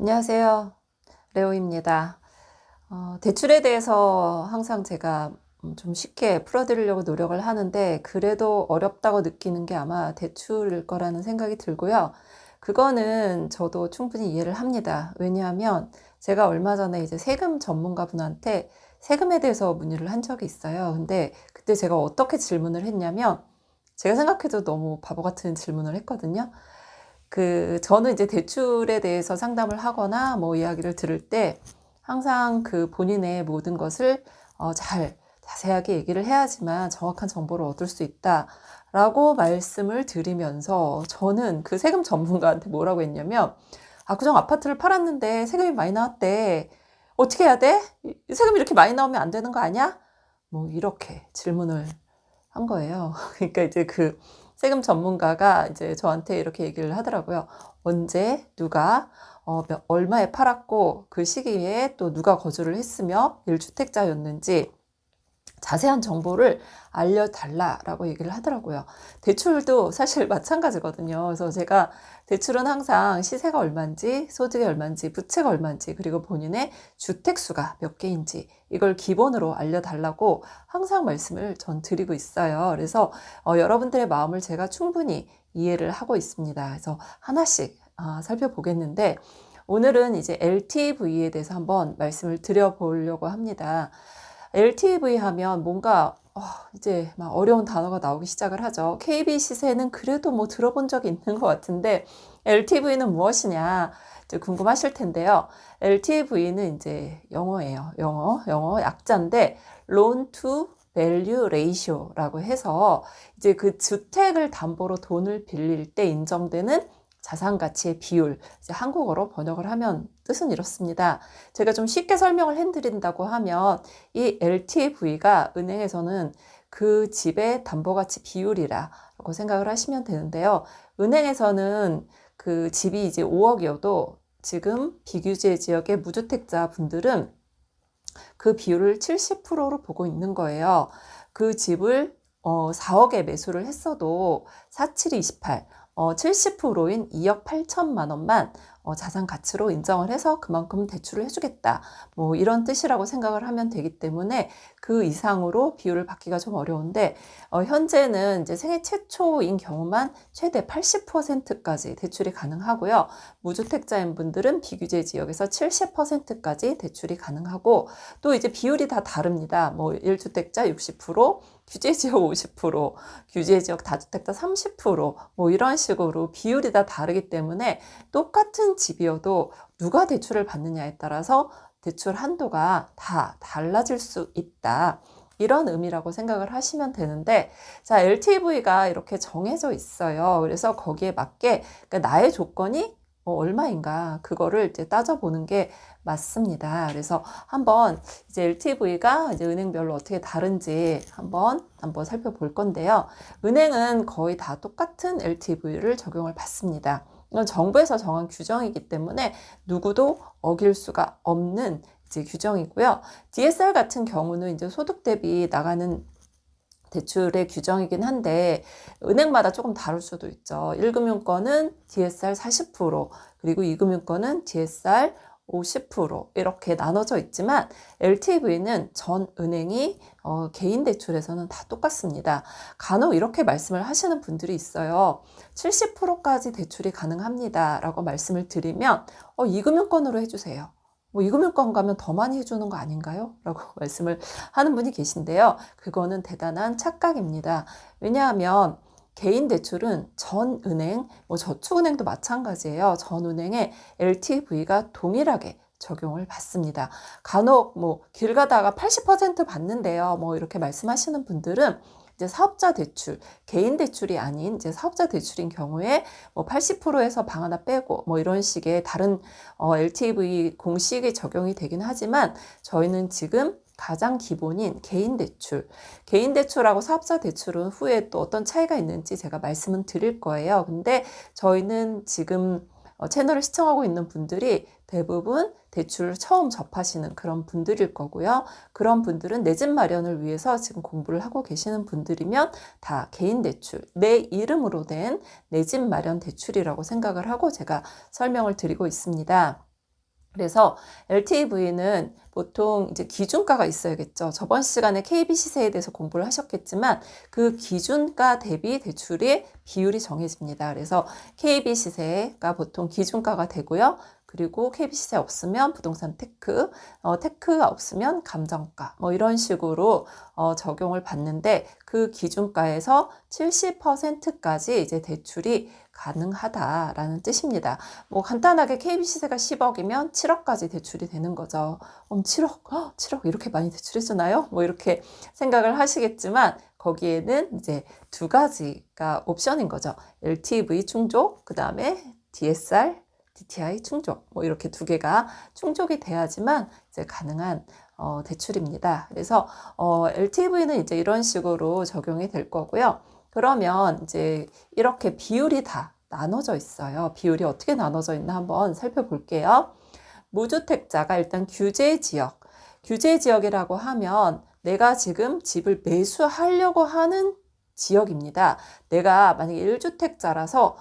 안녕하세요. 레오입니다. 대출에 대해서 항상 제가 좀 쉽게 풀어드리려고 노력을 하는데 그래도 어렵다고 느끼는 게 아마 대출일 거라는 생각이 들고요. 그거는 저도 충분히 이해를 합니다. 왜냐하면 제가 얼마 전에 이제 세금 전문가분한테 세금에 대해서 문의를 한 적이 있어요. 근데 그때 제가 어떻게 질문을 했냐면 제가 생각해도 너무 바보 같은 질문을 했거든요. 저는 이제 대출에 대해서 상담을 하거나 뭐 이야기를 들을 때 항상 그 본인의 모든 것을 잘 자세하게 얘기를 해야지만 정확한 정보를 얻을 수 있다라고 말씀을 드리면서 저는 그 세금 전문가한테 뭐라고 했냐면 압구정 아파트를 팔았는데 세금이 많이 나왔대. 어떻게 해야 돼? 세금이 이렇게 많이 나오면 안 되는 거 아니야? 뭐 이렇게 질문을 한 거예요. 그러니까 이제 그 세금 전문가가 이제 저한테 이렇게 얘기를 하더라고요. 언제 누가 얼마에 팔았고 그 시기에 또 누가 거주를 했으며 1주택자였는지 자세한 정보를 알려달라라고 얘기를 하더라고요. 대출도 사실 마찬가지거든요. 그래서 제가 대출은 항상 시세가 얼마인지, 소득이 얼마인지, 부채가 얼마인지, 그리고 본인의 주택수가 몇 개인지 이걸 기본으로 알려달라고 항상 말씀을 전 드리고 있어요. 그래서 여러분들의 마음을 제가 충분히 이해를 하고 있습니다. 그래서 하나씩 살펴보겠는데 오늘은 이제 LTV에 대해서 한번 말씀을 드려보려고 합니다. LTV 하면 뭔가 이제 막 어려운 단어가 나오기 시작을 하죠. KB 시세는 그래도 뭐 들어본 적이 있는 것 같은데 LTV는 무엇이냐 이제 궁금하실 텐데요. LTV는 이제 영어예요. 영어 약자인데 Loan to Value Ratio라고 해서 이제 그 주택을 담보로 돈을 빌릴 때 인정되는 자산 가치의 비율, 이제 한국어로 번역을 하면 뜻은 이렇습니다. 제가 좀 쉽게 설명을 해드린다고 하면 이 LTV가 은행에서는 그 집의 담보가치 비율이라고 생각을 하시면 되는데요. 은행에서는 그 집이 이제 5억이어도 지금 비규제 지역의 무주택자 분들은 그 비율을 70%로 보고 있는 거예요. 그 집을 4억에 매수를 했어도 4728, 70%인 2억 8천만 원만 자산 가치로 인정을 해서 그만큼 대출을 해주겠다. 뭐 이런 뜻이라고 생각을 하면 되기 때문에 그 이상으로 비율을 받기가 좀 어려운데 현재는 이제 생애 최초인 경우만 최대 80%까지 대출이 가능하고요. 무주택자인 분들은 비규제 지역에서 70%까지 대출이 가능하고 또 이제 비율이 다 다릅니다. 뭐 1주택자 60%, 규제 지역 50%, 규제 지역 다주택자 30%뭐 이런 식으로 비율이 다 다르기 때문에 똑같은 집이어도 누가 대출을 받느냐에 따라서 대출 한도가 다 달라질 수 있다. 이런 의미라고 생각을 하시면 되는데 자 LTV가 이렇게 정해져 있어요. 그래서 거기에 맞게 그러니까 나의 조건이 얼마인가 그거를 이제 따져보는 게 맞습니다. 그래서 한번 이제 LTV가 이제 은행별로 어떻게 다른지 한번 살펴볼 건데요. 은행은 거의 다 똑같은 LTV를 적용을 받습니다. 이건 정부에서 정한 규정이기 때문에 누구도 어길 수가 없는 이제 규정이고요. DSR 같은 경우는 이제 소득 대비 나가는 대출의 규정이긴 한데 은행마다 조금 다를 수도 있죠. 1금융권은 DSR 40%, 그리고 2금융권은 DSR 50% 이렇게 나눠져 있지만 LTV는 전 은행이 개인 대출에서는 다 똑같습니다. 간혹 이렇게 말씀을 하시는 분들이 있어요. 70%까지 대출이 가능합니다 라고 말씀을 드리면 2금융권으로 해주세요. 뭐 2금융권 가면 더 많이 해주는 거 아닌가요? 라고 말씀을 하는 분이 계신데요. 그거는 대단한 착각입니다. 왜냐하면 개인 대출은 전 은행, 뭐 저축은행도 마찬가지예요. 전 은행의 LTV가 동일하게 적용을 받습니다. 간혹 뭐 길 가다가 80% 받는데요. 뭐 이렇게 말씀하시는 분들은 이제 사업자 대출, 개인 대출이 아닌 이제 사업자 대출인 경우에 뭐 80%에서 방 하나 빼고 뭐 이런 식의 다른 LTV 공식이 적용이 되긴 하지만 저희는 지금 가장 기본인 개인 대출하고 사업자 대출은 후에 또 어떤 차이가 있는지 제가 말씀은 드릴 거예요. 근데 저희는 지금 채널을 시청하고 있는 분들이 대부분 대출을 처음 접하시는 그런 분들일 거고요. 그런 분들은 내 집 마련을 위해서 지금 공부를 하고 계시는 분들이면 다 개인 대출, 내 이름으로 된 내 집 마련 대출이라고 생각을 하고 제가 설명을 드리고 있습니다. 그래서 LTV는 보통 이제 기준가가 있어야겠죠. 저번 시간에 KB 시세에 대해서 공부를 하셨겠지만 그 기준가 대비 대출의 비율이 정해집니다. 그래서 KB 시세가 보통 기준가가 되고요. 그리고 KB 시세 없으면 부동산 테크, 테크가 없으면 감정가, 뭐 이런 식으로 적용을 받는데 그 기준가에서 70%까지 이제 대출이 가능하다라는 뜻입니다. 뭐 간단하게 KB 시세가 10억이면 7억까지 대출이 되는 거죠. 7억, 7억 이렇게 많이 대출해주나요? 뭐 이렇게 생각을 하시겠지만 거기에는 이제 두 가지가 옵션인 거죠. LTV 충족, 그 다음에 DSR, DTI 충족, 뭐 이렇게 두 개가 충족이 돼야지만 이제 가능한 대출입니다. 그래서 LTV는 이제 이런 식으로 적용이 될 거고요. 그러면 이제 이렇게 비율이 다 나눠져 있어요. 비율이 어떻게 나눠져 있나 한번 살펴볼게요. 무주택자가 일단 규제 지역, 규제 지역이라고 하면 내가 지금 집을 매수하려고 하는 지역입니다. 내가 만약에 1주택자라서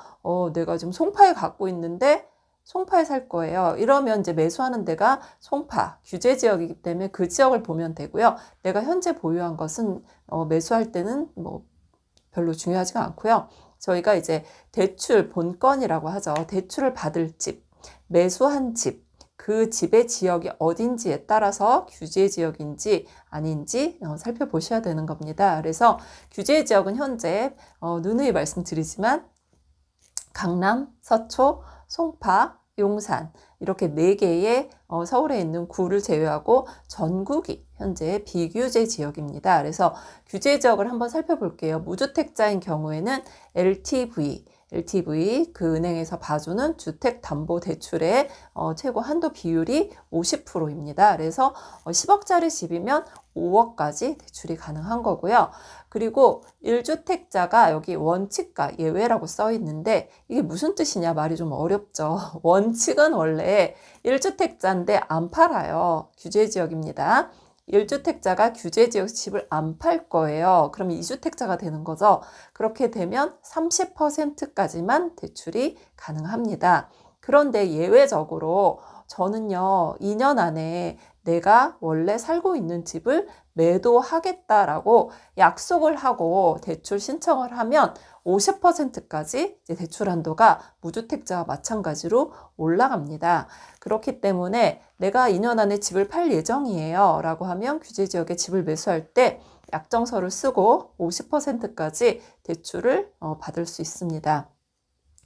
내가 지금 송파에 갖고 있는데 송파에 살 거예요. 이러면 이제 매수하는 데가 송파, 규제 지역이기 때문에 그 지역을 보면 되고요. 내가 현재 보유한 것은 매수할 때는 뭐 별로 중요하지가 않고요. 저희가 이제 대출 본건이라고 하죠. 대출을 받을 집, 매수한 집, 그 집의 지역이 어딘지에 따라서 규제 지역인지 아닌지 살펴보셔야 되는 겁니다. 그래서 규제 지역은 현재 누누이 말씀드리지만 강남, 서초, 송파, 용산 이렇게 4개의 서울에 있는 구를 제외하고 전국이 현재 비규제 지역입니다. 그래서 규제 지역을 한번 살펴볼게요. 무주택자인 경우에는 LTV 그 은행에서 봐주는 주택담보대출의 최고 한도 비율이 50%입니다. 그래서 10억짜리 집이면 5억까지 대출이 가능한 거고요. 그리고 1주택자가 여기 원칙과 예외라고 써 있는데 이게 무슨 뜻이냐 말이 좀 어렵죠. 원칙은 원래 1주택자인데 안 팔아요. 규제 지역입니다. 1주택자가 규제 지역 집을 안 팔 거예요. 그럼 2주택자가 되는 거죠. 그렇게 되면 30%까지만 대출이 가능합니다. 그런데 예외적으로 저는요, 2년 안에 내가 원래 살고 있는 집을 매도하겠다라고 약속을 하고 대출 신청을 하면 50%까지 대출 한도가 무주택자와 마찬가지로 올라갑니다. 그렇기 때문에 내가 2년 안에 집을 팔 예정이에요 라고 하면 규제 지역에 집을 매수할 때 약정서를 쓰고 50%까지 대출을 받을 수 있습니다.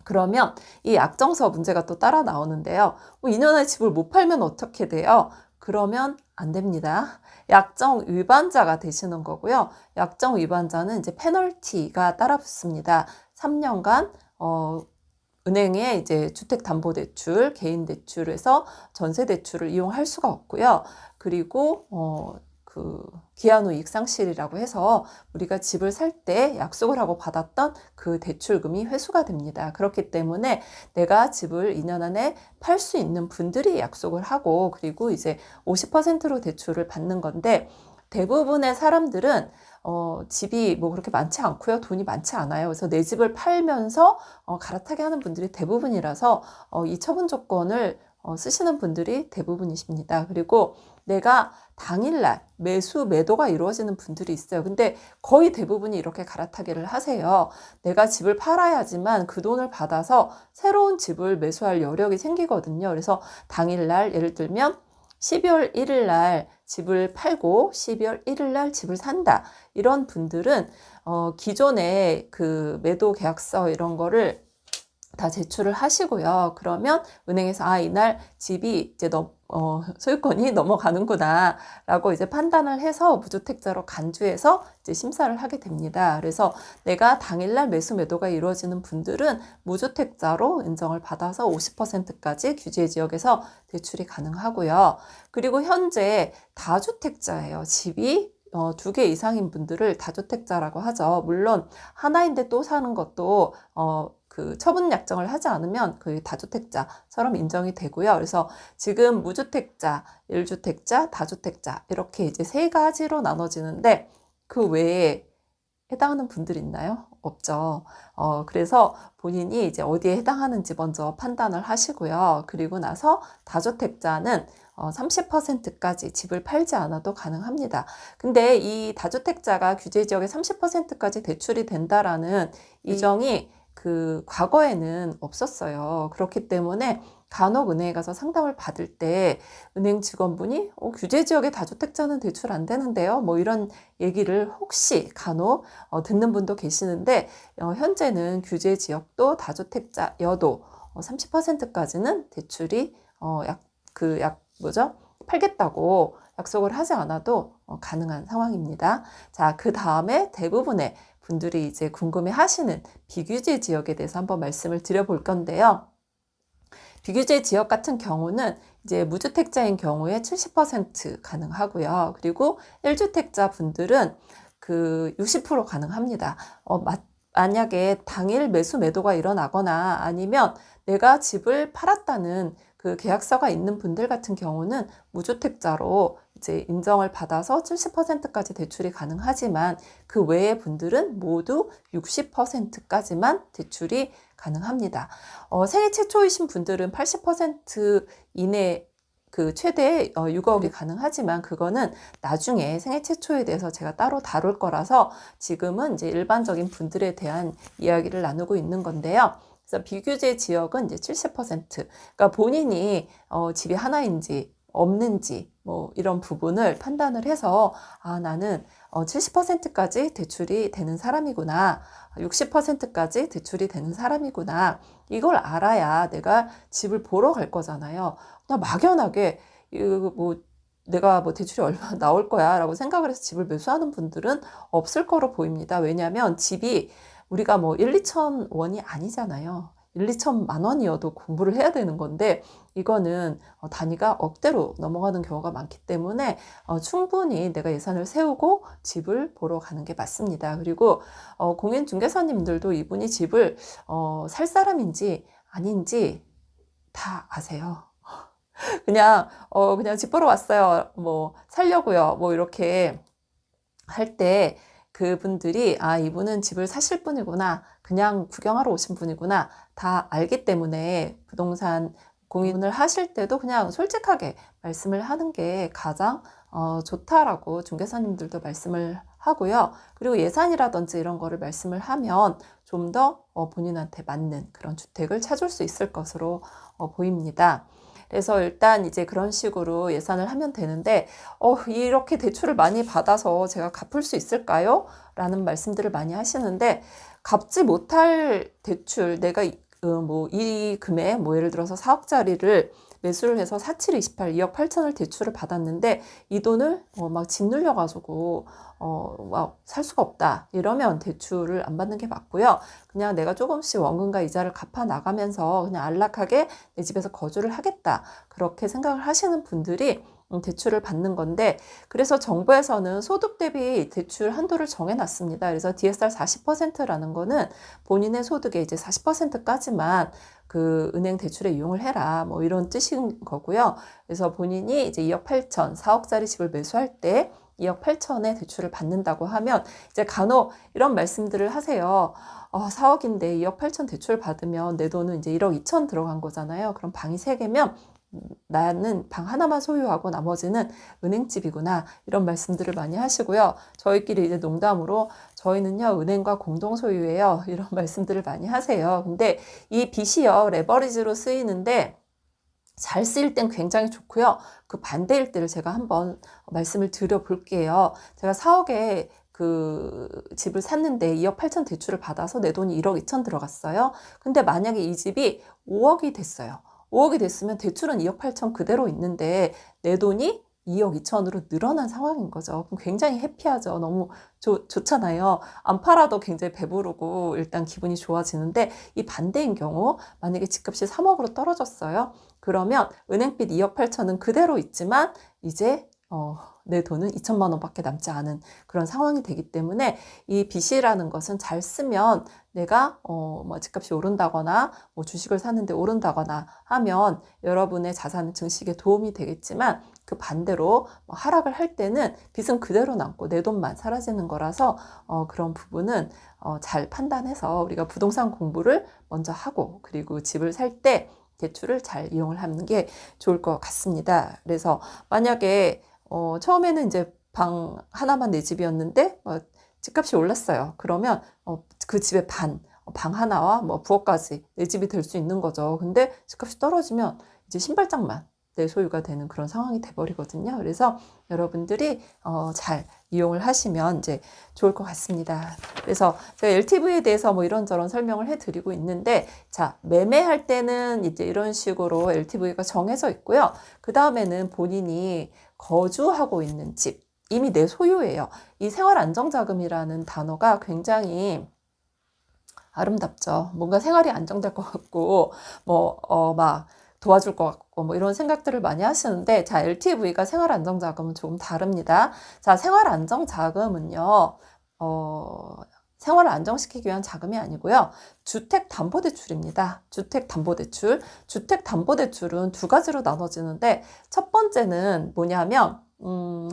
그러면 이 약정서 문제가 또 따라 나오는데요. 2년 안에 집을 못 팔면 어떻게 돼요? 그러면 안 됩니다. 약정 위반자가 되시는 거고요. 약정 위반자는 이제 페널티가 따라 붙습니다. 3년간 은행에 이제 주택담보대출, 개인대출에서 전세대출을 이용할 수가 없고요. 그리고 그 기한후이익 상실이라고 해서 우리가 집을 살 때 약속을 하고 받았던 그 대출금이 회수가 됩니다. 그렇기 때문에 내가 집을 2년 안에 팔 수 있는 분들이 약속을 하고 그리고 이제 50%로 대출을 받는 건데 대부분의 사람들은 집이 뭐 그렇게 많지 않고요. 돈이 많지 않아요. 그래서 내 집을 팔면서 갈아타게 하는 분들이 대부분이라서 이 처분 조건을 쓰시는 분들이 대부분이십니다. 그리고 내가 당일날 매도가 이루어지는 분들이 있어요. 근데 거의 대부분이 이렇게 갈아타기를 하세요. 내가 집을 팔아야지만 그 돈을 받아서 새로운 집을 매수할 여력이 생기거든요. 그래서 당일날 예를 들면 12월 1일 날 집을 팔고 12월 1일 날 집을 산다. 이런 분들은 기존에 그 매도 계약서 이런 거를 다 제출을 하시고요. 그러면 은행에서 이날 집이 이제 소유권이 넘어가는구나 라고 이제 판단을 해서 무주택자로 간주해서 이제 심사를 하게 됩니다. 그래서 내가 당일날 매도가 이루어지는 분들은 무주택자로 인정을 받아서 50%까지 규제 지역에서 대출이 가능하고요. 그리고 현재 다주택자예요. 집이 2개 이상인 분들을 다주택자라고 하죠. 물론 하나인데 또 사는 것도 그 처분 약정을 하지 않으면 그 다주택자처럼 인정이 되고요. 그래서 지금 무주택자, 1주택자, 다주택자 이렇게 이제 3가지로 나눠지는데 그 외에 해당하는 분들 있나요? 없죠. 그래서 본인이 이제 어디에 해당하는지 먼저 판단을 하시고요. 그리고 나서 다주택자는 30%까지 집을 팔지 않아도 가능합니다. 근데 이 다주택자가 규제 지역의 30%까지 대출이 된다라는 규정이 그 과거에는 없었어요. 그렇기 때문에 간혹 은행에 가서 상담을 받을 때 은행 직원분이 규제 지역의 다주택자는 대출 안 되는데요. 뭐 이런 얘기를 혹시 간혹 듣는 분도 계시는데 현재는 규제 지역도 다주택자여도 30%까지는 대출이 팔겠다고 약속을 하지 않아도 가능한 상황입니다. 자, 그 다음에 대부분의 분들이 이제 궁금해 하시는 비규제 지역에 대해서 한번 말씀을 드려볼 건데요. 비규제 지역 같은 경우는 이제 무주택자인 경우에 70% 가능하고요. 그리고 1주택자 분들은 그 60% 가능합니다. 만약에 당일 매수 매도가 일어나거나 아니면 내가 집을 팔았다는 그 계약서가 있는 분들 같은 경우는 무주택자로 이제 인정을 받아서 70%까지 대출이 가능하지만 그 외의 분들은 모두 60%까지만 대출이 가능합니다. 생애 최초이신 분들은 80% 이내 그 최대 6억이 가능하지만 그거는 나중에 생애 최초에 대해서 제가 따로 다룰 거라서 지금은 이제 일반적인 분들에 대한 이야기를 나누고 있는 건데요. 그래서 비규제 지역은 이제 70%, 그러니까 본인이 집이 하나인지 없는지 뭐 이런 부분을 판단을 해서 나는 70%까지 대출이 되는 사람이구나, 60%까지 대출이 되는 사람이구나, 이걸 알아야 내가 집을 보러 갈 거잖아요. 그냥 막연하게 내가 대출이 얼마 나올 거야 라고 생각을 해서 집을 매수하는 분들은 없을 거로 보입니다. 왜냐하면 집이 우리가 1, 2천 원이 아니잖아요. 1, 2천만 원이어도 공부를 해야 되는 건데 이거는 단위가 억대로 넘어가는 경우가 많기 때문에 충분히 내가 예산을 세우고 집을 보러 가는 게 맞습니다. 그리고 공인중개사님들도 이분이 집을 살 사람인지 아닌지 다 아세요. 그냥 집 보러 왔어요. 살려고요. 이렇게 할 때 그분들이 이분은 집을 사실 분이구나, 그냥 구경하러 오신 분이구나 다 알기 때문에 부동산 공인을 하실 때도 그냥 솔직하게 말씀을 하는 게 가장 좋다라고 중개사님들도 말씀을 하고요. 그리고 예산이라든지 이런 거를 말씀을 하면 좀 더 본인한테 맞는 그런 주택을 찾을 수 있을 것으로 보입니다. 그래서 일단 이제 그런 식으로 예산을 하면 되는데 이렇게 대출을 많이 받아서 제가 갚을 수 있을까요? 라는 말씀들을 많이 하시는데, 갚지 못할 대출, 내가 이 금액, 예를 들어서 4억짜리를 매수를 해서 4728, 2억 8천을 대출을 받았는데 이 돈을 막 짓눌려가지고 살 수가 없다 이러면 대출을 안 받는 게 맞고요. 그냥 내가 조금씩 원금과 이자를 갚아 나가면서 그냥 안락하게 내 집에서 거주를 하겠다, 그렇게 생각을 하시는 분들이 대출을 받는 건데, 그래서 정부에서는 소득 대비 대출 한도를 정해놨습니다. 그래서 DSR 40%라는 거는 본인의 소득의 이제 40%까지만 그 은행 대출에 이용을 해라, 이런 뜻인 거고요. 그래서 본인이 이제 2억 8천, 4억짜리 집을 매수할 때 2억 8천에 대출을 받는다고 하면 이제 간혹 이런 말씀들을 하세요. 4억인데 2억 8천 대출 받으면 내 돈은 이제 1억 2천 들어간 거잖아요. 그럼 방이 3개면 나는 방 하나만 소유하고 나머지는 은행집이구나, 이런 말씀들을 많이 하시고요. 저희끼리 이제 농담으로 저희는요 은행과 공동 소유예요, 이런 말씀들을 많이 하세요. 근데 이 빚이요 레버리지로 쓰이는데 잘 쓰일 땐 굉장히 좋고요. 그 반대일 때를 제가 한번 말씀을 드려 볼게요. 제가 4억에 그 집을 샀는데 2억 8천 대출을 받아서 내 돈이 1억 2천 들어갔어요. 근데 만약에 이 집이 5억이 됐어요. 5억이 됐으면 대출은 2억 8천 그대로 있는데 내 돈이 2억 2천으로 늘어난 상황인 거죠. 그럼 굉장히 해피하죠. 너무 좋잖아요. 안 팔아도 굉장히 배부르고 일단 기분이 좋아지는데, 이 반대인 경우 만약에 집값이 3억으로 떨어졌어요. 그러면 은행빚 2억 8천은 그대로 있지만 이제 내 돈은 2천만 원밖에 남지 않은 그런 상황이 되기 때문에 이 빚이라는 것은 잘 쓰면 내가 뭐 집값이 오른다거나 뭐 주식을 샀는데 오른다거나 하면 여러분의 자산 증식에 도움이 되겠지만, 그 반대로 뭐 하락을 할 때는 빚은 그대로 남고 내 돈만 사라지는 거라서 그런 부분은 잘 판단해서 우리가 부동산 공부를 먼저 하고, 그리고 집을 살 때 대출을 잘 이용을 하는 게 좋을 것 같습니다. 그래서 만약에 처음에는 이제 방 하나만 내 집이었는데 집값이 올랐어요. 그러면 그 집의 방 하나와 뭐 부엌까지 내 집이 될 수 있는 거죠. 근데 집값이 떨어지면 이제 신발장만 내 소유가 되는 그런 상황이 돼버리거든요. 그래서 여러분들이 잘 이용을 하시면 이제 좋을 것 같습니다. 그래서 제가 LTV에 대해서 뭐 이런저런 설명을 해드리고 있는데, 자, 매매할 때는 이제 이런 식으로 LTV가 정해져 있고요. 그 다음에는 본인이 거주하고 있는 집, 이미 내 소유예요. 이 생활안정자금이라는 단어가 굉장히 아름답죠. 뭔가 생활이 안정될 것 같고, 막 도와줄 것 같고, 뭐 이런 생각들을 많이 하시는데, 자, LTV가 생활안정자금은 조금 다릅니다. 자, 생활안정자금은요, 생활을 안정시키기 위한 자금이 아니고요. 주택담보대출입니다. 주택담보대출. 주택담보대출은 두 가지로 나눠지는데, 첫 번째는 뭐냐면,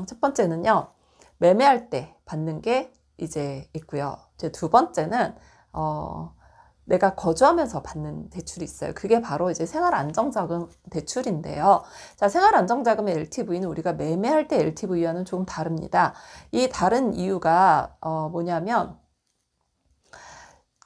첫 번째는요, 매매할 때 받는 게 이제 있고요. 이제 두 번째는, 내가 거주하면서 받는 대출이 있어요. 그게 바로 이제 생활안정자금 대출인데요. 자, 생활안정자금의 LTV는 우리가 매매할 때 LTV와는 조금 다릅니다. 이 다른 이유가 뭐냐면,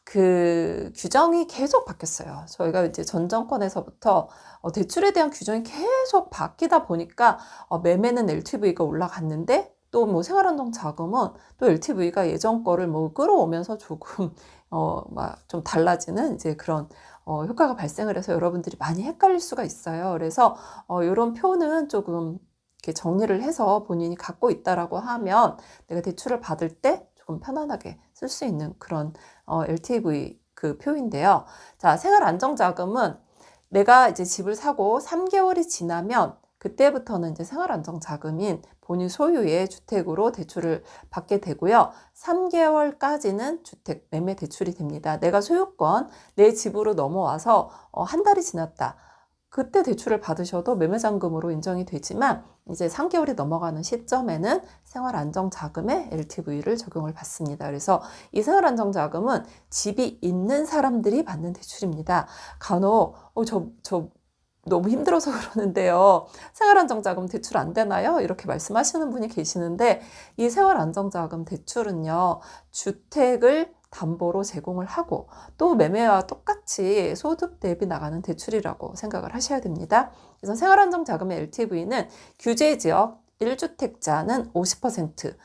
그 규정이 계속 바뀌었어요. 저희가 이제 전 정권에서부터 대출에 대한 규정이 계속 바뀌다 보니까 매매는 LTV가 올라갔는데, 또 뭐 생활안정자금은 또 LTV가 예전 거를 뭐 끌어오면서 조금 막 좀 달라지는 이제 그런 효과가 발생을 해서 여러분들이 많이 헷갈릴 수가 있어요. 그래서 이런 표는 조금 이렇게 정리를 해서 본인이 갖고 있다라고 하면 내가 대출을 받을 때 조금 편안하게 쓸 수 있는 그런 LTV 그 표인데요. 자, 생활안정자금은 내가 이제 집을 사고 3개월이 지나면 그때부터는 이제 생활안정자금인 본인 소유의 주택으로 대출을 받게 되고요. 3개월까지는 주택 매매 대출이 됩니다. 내가 소유권, 내 집으로 넘어와서 한 달이 지났다. 그때 대출을 받으셔도 매매잔금으로 인정이 되지만, 이제 3개월이 넘어가는 시점에는 생활안정자금의 LTV를 적용을 받습니다. 그래서 이 생활안정자금은 집이 있는 사람들이 받는 대출입니다. 간혹 저 너무 힘들어서 그러는데요, 생활안정자금 대출 안 되나요? 이렇게 말씀하시는 분이 계시는데, 이 생활안정자금 대출은요, 주택을 담보로 제공을 하고 또 매매와 똑같이 소득 대비 나가는 대출이라고 생각을 하셔야 됩니다. 그래서 생활안정자금의 LTV는 규제지역 1주택자는 50%,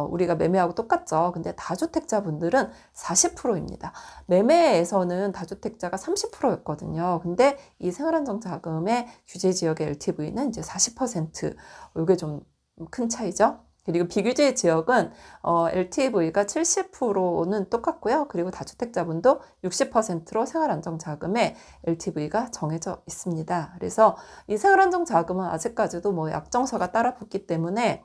우리가 매매하고 똑같죠. 근데 다주택자분들은 40%입니다. 매매에서는 다주택자가 30%였거든요. 근데 이 생활안정자금의 규제지역의 LTV는 이제 40%, 이게 좀 큰 차이죠. 그리고 비규제 지역은 LTV가 70%는 똑같고요. 그리고 다주택자분도 60%로 생활안정자금의 LTV가 정해져 있습니다. 그래서 이 생활안정자금은 아직까지도 뭐 약정서가 따라 붙기 때문에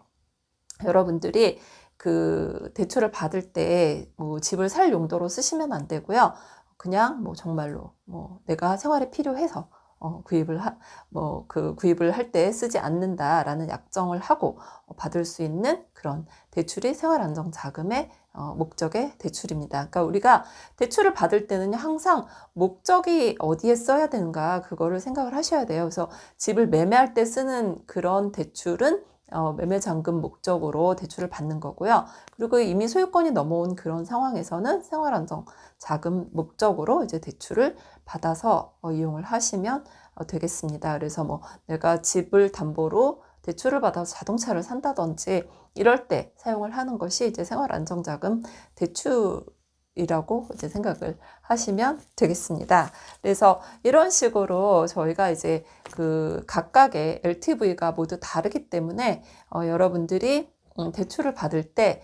여러분들이 그 대출을 받을 때 뭐 집을 살 용도로 쓰시면 안 되고요. 그냥 뭐 정말로 뭐 내가 생활에 필요해서 구입을 할 때 쓰지 않는다라는 약정을 하고 받을 수 있는 그런 대출이 생활안정자금의 목적의 대출입니다. 그러니까 우리가 대출을 받을 때는 항상 목적이 어디에 써야 되는가, 그거를 생각을 하셔야 돼요. 그래서 집을 매매할 때 쓰는 그런 대출은 매매잔금 목적으로 대출을 받는 거고요. 그리고 이미 소유권이 넘어온 그런 상황에서는 생활안정자금 목적으로 이제 대출을 받아서 이용을 하시면 되겠습니다. 그래서 뭐 내가 집을 담보로 대출을 받아서 자동차를 산다든지 이럴 때 사용을 하는 것이 이제 생활안정자금 대출이라고 이제 생각을 하시면 되겠습니다. 그래서 이런 식으로 저희가 이제 그 각각의 LTV가 모두 다르기 때문에 여러분들이 대출을 받을 때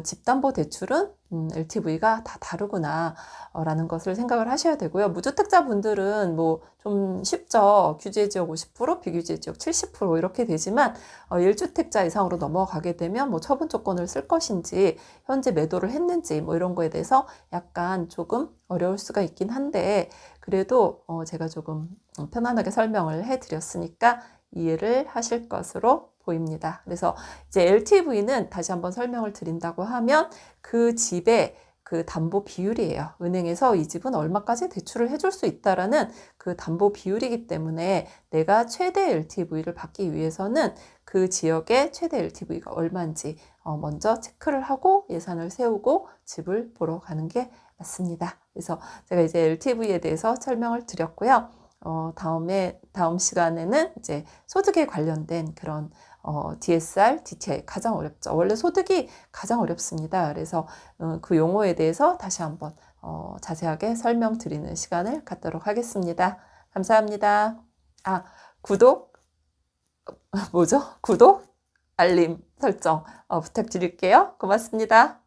집담보대출은 LTV가 다 다르구나 라는 것을 생각을 하셔야 되고요. 무주택자분들은 뭐 좀 쉽죠. 규제지역 50%, 비규제지역 70% 이렇게 되지만 1주택자 이상으로 넘어가게 되면 뭐 처분 조건을 쓸 것인지 현재 매도를 했는지 뭐 이런 거에 대해서 약간 조금 어려울 수가 있긴 한데, 그래도 제가 조금 편안하게 설명을 해드렸으니까 이해를 하실 것으로 보입니다. 그래서 이제 LTV는 다시 한번 설명을 드린다고 하면 그 집의 그 담보 비율이에요. 은행에서 이 집은 얼마까지 대출을 해줄 수 있다라는 그 담보 비율이기 때문에 내가 최대 LTV를 받기 위해서는 그 지역의 최대 LTV가 얼마인지 먼저 체크를 하고 예산을 세우고 집을 보러 가는 게 맞습니다. 그래서 제가 이제 LTV에 대해서 설명을 드렸고요. 다음 시간에는 이제 소득에 관련된 그런 DSR, DTI 가장 어렵죠. 원래 소득이 가장 어렵습니다. 그래서 그 용어에 대해서 다시 한번 자세하게 설명드리는 시간을 갖도록 하겠습니다. 감사합니다. 구독, 구독, 알림 설정 부탁드릴게요. 고맙습니다.